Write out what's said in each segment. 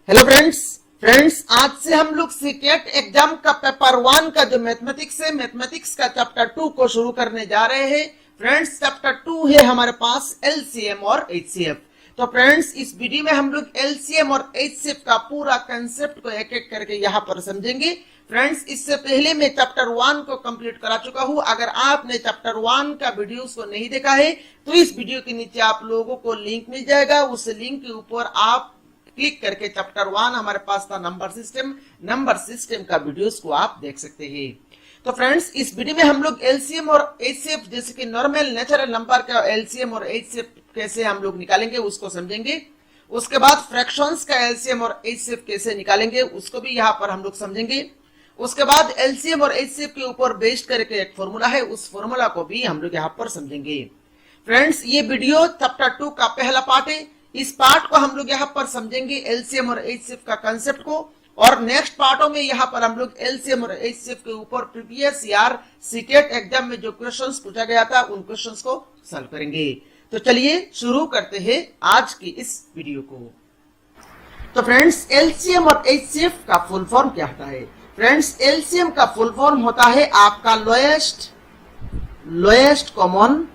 Hello friends आज से हम लोग सीटेट एग्जाम का पेपर 1 का जो मैथमेटिक्स है, मैथमेटिक्स का चैप्टर 2 को शुरू करने जा रहे हैं। फ्रेंड्स चैप्टर 2 है हमारे पास एलसीएम और एचसीएफ। तो फ्रेंड्स इस वीडियो में हम लोग एलसीएम और एचसीएफ का पूरा कंसेप्ट को एक एक करके यहाँ पर समझेंगे। फ्रेंड्स इससे पहले मैं चैप्टर 1 को कंप्लीट करा चुका हूँ। अगर आपने चैप्टर 1 का वीडियोस को नहीं देखा है तो इस वीडियो के नीचे आप लोगों को लिंक मिल जाएगा। उस लिंक के ऊपर आप क्लिक करके चैप्टर 1 हमारे पास था नंबर सिस्टम का वीडियोस को आप देख सकते हैं। तो फ्रेंड्स इस वीडियो में हम लोग एलसीएम और एचसीएफ जैसे कि नॉर्मल नेचुरल नंबर का एलसीएम और एचसीएफ कैसे हम लोग निकालेंगे उसको समझेंगे। उसके बाद फ्रैक्शंस का एलसीएम और एचसीएफ कैसे निकालेंगे उसको भी यहाँ पर हम लोग समझेंगे। उसके बाद एलसीएम और एचसीएफ के ऊपर बेस्ड करके एक फॉर्मूला है, उस फॉर्मूला को भी हम लोग यहाँ पर समझेंगे। फ्रेंड्स ये वीडियो चैप्टर 2 का पहला पार्ट है। इस पार्ट को हम लोग यहाँ पर समझेंगे एलसीएम और एचसीएफ का कंसेप्ट को, और नेक्स्ट पार्टों में यहाँ पर हम लोग एलसीएम और एचसीएफ के ऊपर प्रीवियस ईयर सीटेट एग्जाम में जो क्वेश्चंस पूछा गया था उन क्वेश्चंस को सॉल्व करेंगे। तो चलिए शुरू करते हैं आज की इस वीडियो को। तो फ्रेंड्स एलसीएम और एचसीएफ का फुल फॉर्म क्या होता है? फ्रेंड्स एलसीएम का फुल फॉर्म होता है आपका लोएस्ट कॉमन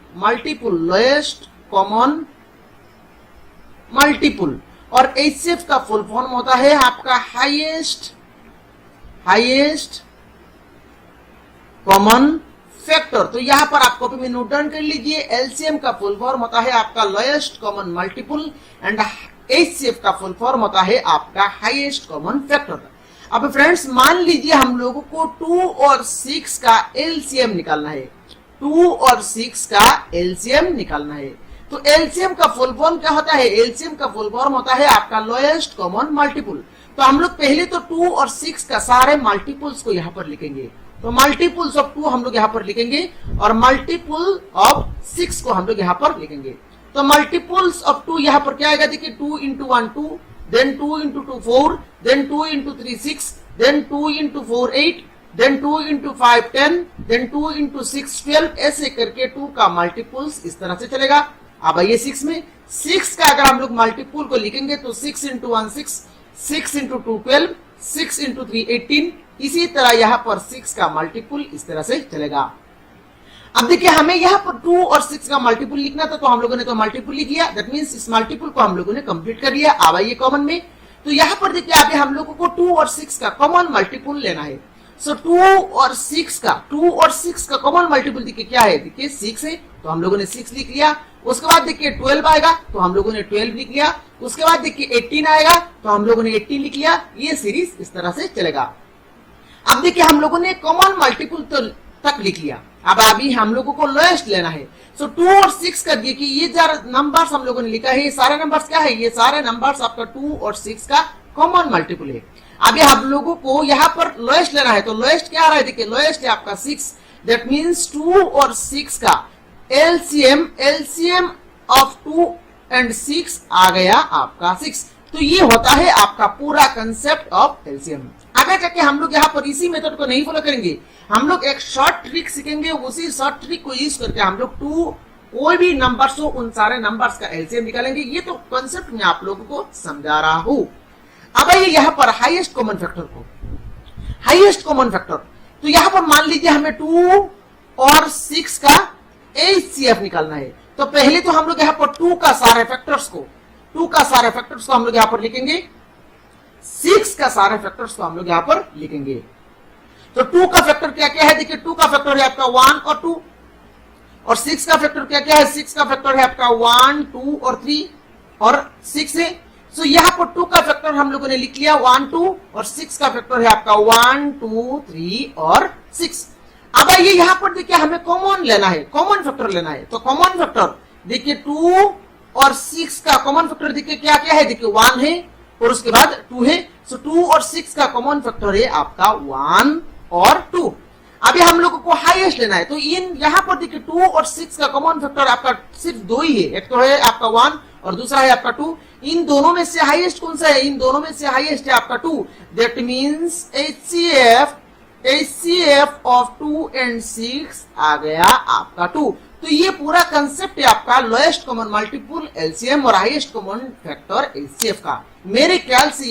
मल्टीपुल, और एचसीएफ का फुल फॉर्म होता है आपका हाईएस्ट कॉमन फैक्टर। तो यहां पर आप कॉपी में नोट डाउन कर लीजिए। एलसीएम का फुल फॉर्म होता है आपका lowest common multiple and HCF का फुल फॉर्म होता है आपका हाईएस्ट कॉमन फैक्टर। अब फ्रेंड्स मान लीजिए हम लोगों को 2 और 6 का एलसीएम निकालना है। 2 और 6 का एलसीएम निकालना है। तो एलसीएम का फुल फॉर्म क्या होता है? एलसीएम का फुल फॉर्म होता है आपका लोएस्ट कॉमन मल्टीपुल। तो हम लोग पहले तो 2 और 6 का सारे मल्टीपुल्स को यहाँ पर लिखेंगे। तो मल्टीपुल्स ऑफ 2 हम लोग यहाँ पर लिखेंगे और मल्टीपुल ऑफ 6 को हम लोग यहाँ पर लिखेंगे। तो मल्टीपुल्स ऑफ 2 यहाँ पर क्या आएगा? देखिए 2 into 1 2, then 2 into 2 4, then 2 into 3 6, then 2 into 4 8, then 2 into 5 10, then 2 into 6 12, ऐसे करके 2 का मल्टीपुल्स इस तरह से चलेगा। अब आइए 6 में 6 का अगर हम लोग मल्टीपुल को लिखेंगे तो 6 into 1 6, 6 into 2 12, 6 into 3 18, इसी तरह यहाँ पर 6 का मल्टीपुल इस तरह से चलेगा। अब देखिए हमें यहाँ पर 2 और 6 का मल्टीपुल लिखना था, तो हम लोगों ने तो मल्टीपुल लिख लिया। दैट मींस इस मल्टीपुल को हम लोगों ने कंप्लीट कर लिया। अब आइए कॉमन में, तो यहाँ पर देखिए अभी हम लोगों को 2 और 6 का कॉमन मल्टीपुल लेना है। सो 2 और 6 का कॉमन मल्टीपुल देखिए क्या है? देखिए 6 है तो हम लोगों ने 6 लिख लिया। उसके बाद देखिए 12 आएगा तो हम लोगों ने 12 लिख लिया। उसके बाद देखिए 18 आएगा तो हम लोगों ने 18 लिख लिया। ये सीरीज इस तरह से चलेगा। अब देखिए हम लोगों ने कॉमन मल्टीपुल तो तक लिख लिया। अब अभी हम लोगों को लोएस्ट लेना है। सो 2 और 6 का देखिए ये जो नंबर्स हम लोगों ने लिखा है, ये सारे नंबर्स क्या है? ये सारे नंबर्स आपका 2 और 6 का कॉमन मल्टीपुल है। अभी हम लोगों को यहाँ पर लोएस्ट लेना है। तो लोएस्ट क्या आ रहा है? देखिए लोएस्ट है आपका 6। दैट मीन्स 2 और 6 का एलसीएम ऑफ 2 and 6 आ गया आपका 6। तो ये होता है आपका पूरा कंसेप्ट ऑफ एलसीएम। आगे जाके हम लोग यहाँ पर इसी मेथड को नहीं फॉलो करेंगे, हम लोग एक शॉर्ट ट्रिक सीखेंगे। उसी शॉर्ट ट्रिक को यूज करके हम लोग 2 कोई भी नंबर्स हो उन सारे नंबर्स का एलसीएम निकालेंगे। ये तो कंसेप्ट मैं आप लोगों को समझा रहा हूँ। अब आइए यहाँ पर हाईएस्ट कॉमन फैक्टर। तो यहाँ पर मान लीजिए हमें 2 और 6 का एचसीएफ निकालना है। तो पहले तो हम लोग यहाँ पर 2 का सारे फैक्टर्स को हम लोग यहाँ पर लिखेंगे। 6 का सारे फैक्टर्स को हम लोग यहाँ पर लिखेंगे। तो 2 का फैक्टर क्या क्या है? देखिए 2 का फैक्टर है आपका 1 और 2, और 6 का फैक्टर क्या क्या है? 6 का फैक्टर है आपका 1 2 और 3 और 6 है। सो यहाँ पर 2 का फैक्टर हम लोगों ने लिख लिया 1 2, और 6 का फैक्टर है आपका 1 2 3 और 6। अब आइए यहाँ पर देखिए हमें कॉमन लेना है, कॉमन फैक्टर लेना है। तो कॉमन फैक्टर देखिए 2 और 6 का कॉमन फैक्टर देखिए क्या क्या है? देखिए 1 है और उसके बाद 2 है। सो 2 और 6 का कॉमन फैक्टर है आपका 1 और 2। अभी हम लोगों को हाईएस्ट लेना है। तो इन यहाँ पर देखिए 2 और 6 का कॉमन फैक्टर आपका सिर्फ 2 ही है। एक तो है आपका 1 और दूसरा है आपका 2। इन दोनों में से हाईएस्ट कौन सा है? इन दोनों में से हाईएस्ट है आपका 2। That means HCF of 2 and 6 आ गया आपका 2। तो ये पूरा कंसेप्ट है आपका लोएस्ट कॉमन मल्टीपल एलसीएम और हाईएस्ट कॉमन फैक्टर एचसीएफ का। मेरे ख्याल से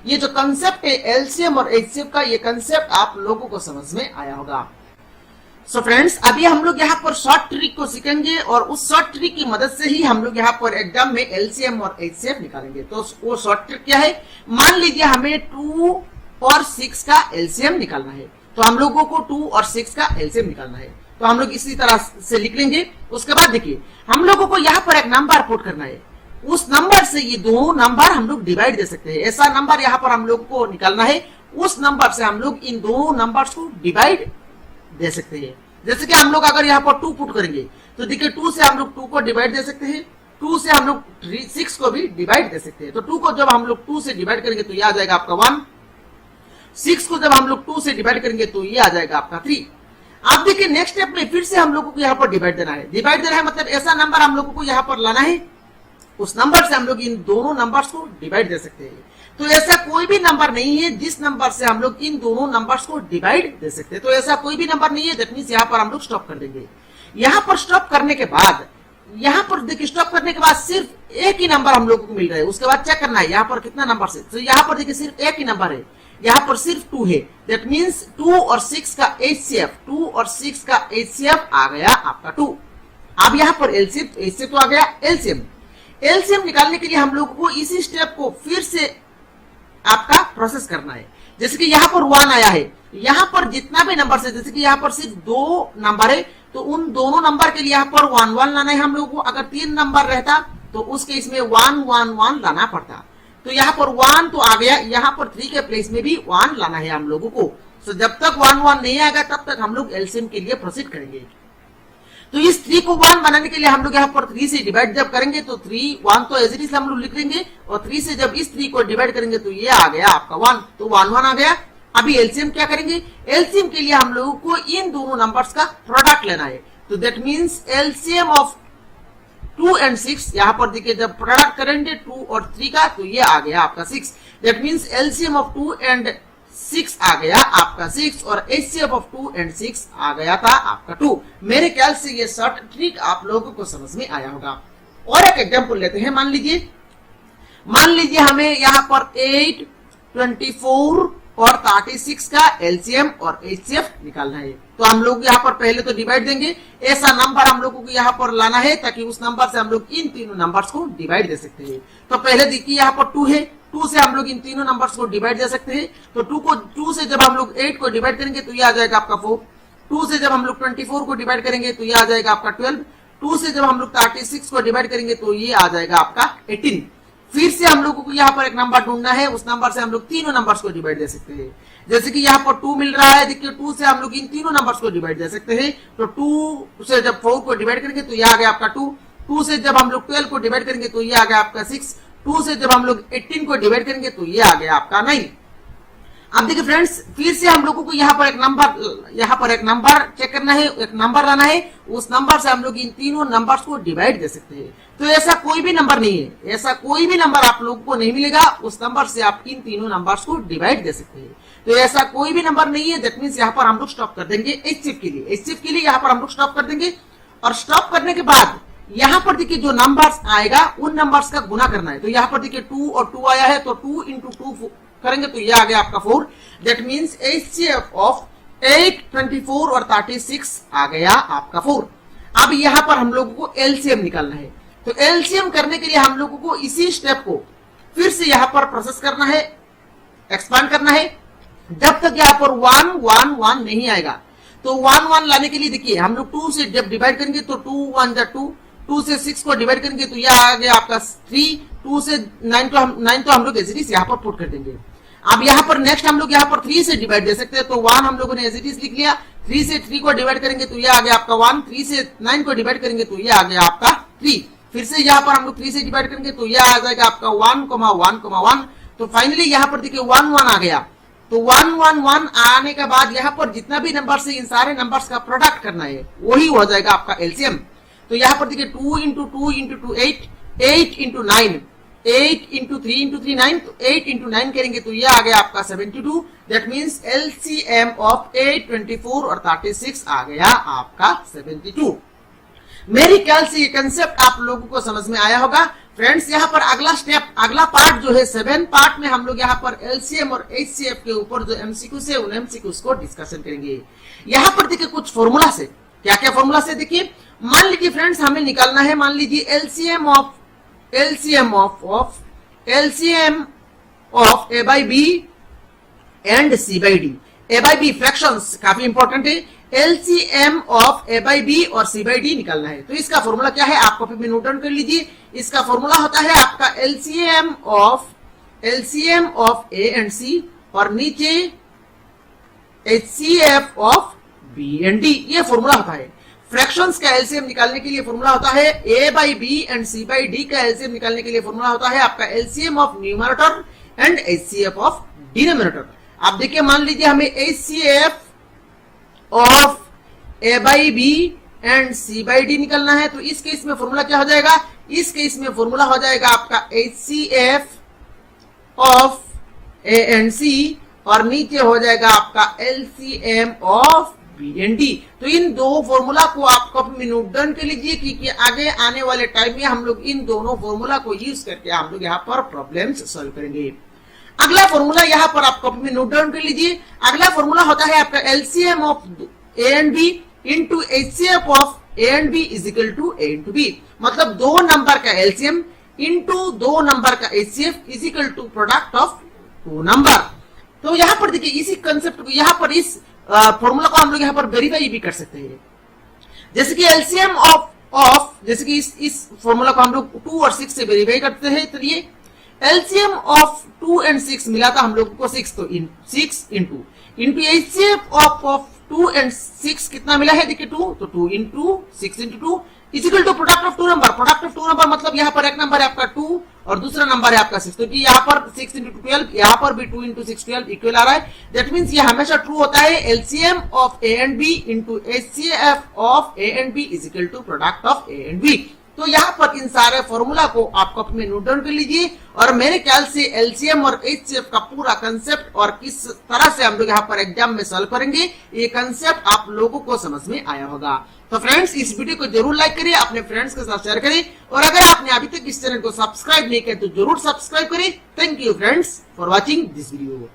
ये जो कंसेप्ट है एलसीएम और एचसीएफ का, ये कंसेप्ट आप लोगों को समझ में आया होगा। सो फ्रेंड्स, अभी हम लोग यहाँ पर शॉर्ट ट्रिक को सीखेंगे और उस शॉर्ट ट्रिक की मदद से ही हम लोग यहाँ पर एग्जाम में एलसीएम और एचसीएफ निकालेंगे। तो वो शॉर्ट ट्रिक क्या है? मान लीजिए हमें 2 और 6 का एलसीएम निकालना है, तो हम लोगों को 2 और 6 का एलसीएम निकालना है। तो हम लोग इसी तरह से लिख लेंगे। उसके बाद देखिए, हम लोगों को यहाँ पर एक नंबर पुट करना है, उस नंबर से ये दो नंबर हम लोग डिवाइड दे सकते हैं। ऐसा नंबर यहाँ पर हम लोग को निकालना है, उस नंबर से हम लोग इन दोनों नंबर्स को डिवाइड दे सकते हैं। जैसे कि हम लोग अगर यहाँ पर 2 पुट करेंगे तो देखिए 2 से हम लोग 2 को डिवाइड दे सकते हैं, 2 से हम लोग 6 को भी डिवाइड दे सकते हैं। तो 2 को जब हम लोग 2 से डिवाइड करेंगे तो ये आ जाएगा आपका 1, 6 को जब हम लोग 2 से डिवाइड करेंगे तो ये आ जाएगा आपका 3। आप देखिए नेक्स्ट स्टेप में फिर से हम लोगों को यहाँ पर डिवाइड देना है। डिवाइड देना है मतलब ऐसा नंबर हम लोगों को यहाँ पर लाना है, उस नंबर से हम लोग इन दोनों नंबर्स को डिवाइड दे सकते हैं। तो ऐसा कोई भी नंबर नहीं है जिस नंबर से हम लोग इन दोनों नंबर्स को डिवाइड दे सकते हैं। तो ऐसा कोई भी नंबर नहीं है, दैट मींस यहाँ पर हम लोग स्टॉप कर देंगे। यहाँ पर स्टॉप करने के बाद, यहाँ पर देखिए स्टॉप करने के बाद सिर्फ एक ही नंबर हम लोगों को मिल रहा है। उसके बाद चेक करना है यहाँ पर कितना नंबर है। तो यहाँ पर देखिए सिर्फ एक ही नंबर है, यहाँ पर सिर्फ 2 है। दैट मींस 2 और 6 का एचसीएफ, 2 और 6 का एचसीएफ आ गया आपका 2। अब यहाँ पर एचसीएफ तो आ गया। एलसीएम निकालने के लिए हम लोगों को इसी स्टेप को फिर से आपका प्रोसेस करना है। जैसे कि यहाँ पर 1 आया है, यहाँ पर जितना भी नंबर है, जैसे कि यहाँ पर सिर्फ 2 नंबर है, तो उन दोनों नंबर के लिए यहाँ पर 1 1 लाना है हम लोगों को। अगर 3 नंबर रहता तो उस केस में 1 1 1 लाना पड़ता। तो यहाँ पर 1 तो आ गया, यहाँ पर 3 के प्लेस में भी 1 लाना है हम लोगों को। तो जब तक 1 1 नहीं आएगा तब तक हम लोग एलसीएम के लिए प्रोसीड करेंगे। तो इस 3 को 1 बनाने के लिए हम लोग यहाँ पर 3 से डिवाइड जब करेंगे तो 3 1 तो एज इट इज हम लोग लिख लेंगे, और 3 से जब इस 3 को डिवाइड करेंगे तो ये आ गया आपका 1। तो 1 1 आ गया। अभी एलसीएम क्या करेंगे? एलसीएम के लिए हम लोगों को इन दोनों नंबर्स का प्रोडक्ट लेना है। तो that means LCM of 2 and 6, यहाँ पर देखिए जब प्रोडक्ट करेंगे 2 और 3 का तो ये आ गया आपका 6। That means LCM of 2 and 6 आ गया आपका 6, और एचसीएफ ऑफ 2 and 6 आ गया था आपका 2। मेरे ख्याल से ये शॉर्ट ट्रिक आप लोगों को समझ में आया होगा। और एक एग्जांपल लेते हैं। मान लीजिए हमें यहाँ पर 8, 24 और 36 का एलसीएम और एचसीएफ निकालना है। तो हम लोग यहाँ पर पहले तो डिवाइड देंगे। ऐसा नंबर हम लोगों को यहाँ पर लाना है ताकि उस नंबर से हम लोग इन तीनों नंबर्स को डिवाइड दे सकते हैं। तो पहले देखिए यहाँ पर 2 है, 2 से हम लोग इन तीनों नंबर्स को डिवाइड दे सकते हैं। तो 2 से जब हम लोग 8 को डिवाइड करेंगे तो ये आ जाएगा आपका 4। 2 से जब हम लोग 24 को डिवाइड करेंगे तो ये आ जाएगा आपका 12। 2 से जब हम लोग 36 को डिवाइड करेंगे तो ये आ जाएगा आपका 18। फिर से हम लोगों को यहाँ पर एक नंबर ढूंढना है, उस नंबर से हम लोग तीनों नंबर्स को डिवाइड दे सकते हैं। जैसे कि यहाँ पर 2 मिल रहा है, देखिए 2 से हम लोग इन तीनों नंबर्स को डिवाइड दे सकते हैं। तो 2 से जब 4 को डिवाइड करेंगे तो ये आ गया आपका 2। 2 से जब हम लोग 12 को डिवाइड करेंगे तो ये आ गया आपका 6। 2 से जब हम लोग 18 को डिवाइड करेंगे तो ये आ गया आपका 9। अब देखिए फ्रेंड्स, फिर से हम लोगों को यहाँ पर एक नंबर चेक करना है, एक नंबर लाना है, उस नंबर से हम लोग इन तीनों नंबर्स को डिवाइड दे सकते हैं। तो ऐसा कोई भी नंबर नहीं है, ऐसा कोई भी नंबर आप लोगों को नहीं मिलेगा, उस नंबर से आप इन तीनों नंबर्स को डिवाइड दे सकते हैं। तो ऐसा कोई भी नंबर नहीं है। दैट मींस यहाँ पर हम लोग स्टॉप कर देंगे एचसीएफ के लिए यहाँ पर हम लोग स्टॉप कर देंगे। और स्टॉप करने के बाद यहाँ पर देखिए जो नंबर्स आएगा उन नंबर्स का गुना करना है। तो यहाँ पर देखिए 2 और 2 आया है, तो 2 into 2 करेंगे तो ये आ गया आपका 4। दैट मींस एचसीएफ ऑफ 8, 24 और 36 आ गया आपका 4। अब यहाँ पर हम लोगों को एलसीएम निकालना है। तो एलसीएम करने के लिए हम लोगों को इसी स्टेप को फिर से यहाँ पर प्रोसेस करना है, एक्सपांड करना है, जब तक यहाँ पर 1 1 1 नहीं आएगा। तो 1 1 लाने के लिए देखिए हम लोग 2 से जब डिवाइड करेंगे तो 2 1 2, 2 से 6 को डिवाइड करेंगे तो यह आ गया आपका 3। 2 से 9 तो हम लोग एज इट इज यहाँ पर पुट कर देंगे। अब यहाँ पर नेक्स्ट हम लोग यहाँ पर 3 से डिवाइड दे सकते हैं। तो 1 हम लोगों ने एज इट इज लिख लिया। 3 से 3 को डिवाइड करेंगे तो यह आ गया आपका 1। 3 से 9 को डिवाइड करेंगे तो यह आ गया आपका 3। फिर से यहाँ पर हम लोग 3 से डिवाइड करेंगे तो यह आ जाएगा आपका 1, 1, 1। तो फाइनली यहाँ पर देखिए 1 1 आ गया। तो 1 1 1 आने के बाद यहाँ पर जितना भी नंबर है इन सारे नंबर्स का प्रोडक्ट करना है, वही हो जाएगा आपका एलसीएम। तो यहाँ पर देखिए 2 into 2 into 2 8, 8 into 9, 8 into 3 into 3 9। तो 8 into 9 करेंगे तो ये आ गया आपका 72। दैट मींस एलसीएम ऑफ 8, 24 और 36 आ गया आपका 72। मेरे ख्याल से ये कंसेप्ट आप लोगों को समझ में आया होगा। फ्रेंड्स, यहाँ पर अगला स्टेप, अगला पार्ट जो है 7 पार्ट में हम लोग यहाँ पर एलसीएम और एचसीएफ के ऊपर जो एमसीक्यूज है उन एमसीक्यूज को डिस्कशन करेंगे। यहाँ पर देखिए कुछ फॉर्मूला से, क्या क्या फॉर्मूला से देखिए, मान लीजिए फ्रेंड्स हमें निकालना है, मान लीजिए LCM of A by B and C by D. A by B fractions काफी इंपॉर्टेंट है, LCM of A by B और सी बाई डी निकालना है। तो इसका फॉर्मूला क्या है, आप कॉपी में नोट डाउन कर लीजिए। इसका फॉर्मूला होता है आपका LCM of A and C और नीचे HCF of B and D, ये फॉर्मूला होता है। फ्रैक्शंस का एलसीएम निकालने के लिए फॉर्मूला होता है A by B and C by D का एलसीएम निकालने के लिए फॉर्मूला होता है आपका LCM of numerator and HCF of denominator. आप देखिए, मान लीजिए हमें HCF of A by B and C by D निकलना है, तो इस केस में फॉर्मूला क्या हो जाएगा, इस केस में फॉर्मूला हो जाएगा आपका HCF of A and C और नीचे हो जाएगा आपका LCM of B and D. तो इन दो फॉर्मूला को आप कॉपी में नोट डाउन कर लीजिए, क्योंकि आगे आने वाले टाइम में हम लोग इन दोनों फॉर्मूला को यूज करके हम लोग यहाँ पर प्रॉब्लम्स सॉल्व करेंगे। अगला फॉर्मूला यहाँ पर आप कॉपी में नोट डाउन कर लीजिए। अगला फॉर्मूला होता है आपका LCM of A and B into HCF of A and B is equal to A into B. मतलब दो नंबर का एलसीएम इंटू दो नंबर का HCF is equal to product of two number. तो यहाँ पर देखिए, इसी कंसेप्ट को यहाँ पर इस फॉर्मूला को हम लोग यहाँ पर वेरीफाई भी कर सकते हैं। जैसे कि एलसीएम ऑफ जैसे कि इस फॉर्मूला को हम लोग 2 और 6 से वेरीफाई करते हैं। तो ये एलसीएम ऑफ 2 एंड 6 मिला था हम लोग को 6, तो 6 इंटू एचसीएफ ऑफ 2 एंड 6 कितना मिला है, देखिए 2, तो 2 into 6 into 2 is equal to product of two number. Product of two number मतलब यहाँ पर एक नंबर है आपका 2 और दूसरा नंबर है आपका 6, तो यहाँ पर 6 इंटू 12, यहाँ पर भी 2 इंटू 6 12 इक्वल आ रहा है। दैट मीन्स ये हमेशा ट्रू होता है। LCM of A and B into HCF of A and B is equal to product of A and B. तो यहाँ पर इन सारे फॉर्मूला को आप कॉपी में नोट डाउन कर लीजिए और मेरे ख्याल से एलसीएम और एचसीएफ का पूरा कंसेप्ट और किस तरह से हम लोग यहाँ पर एग्जाम में सॉल्व करेंगे, ये कंसेप्ट आप लोगों को समझ में आया होगा। तो फ्रेंड्स, इस वीडियो को जरूर लाइक करिए, अपने फ्रेंड्स के साथ शेयर करिए और अगर आपने अभी तक इस चैनल को सब्सक्राइब नहीं किया तो जरूर सब्सक्राइब करिए। Thank you friends for watching this video.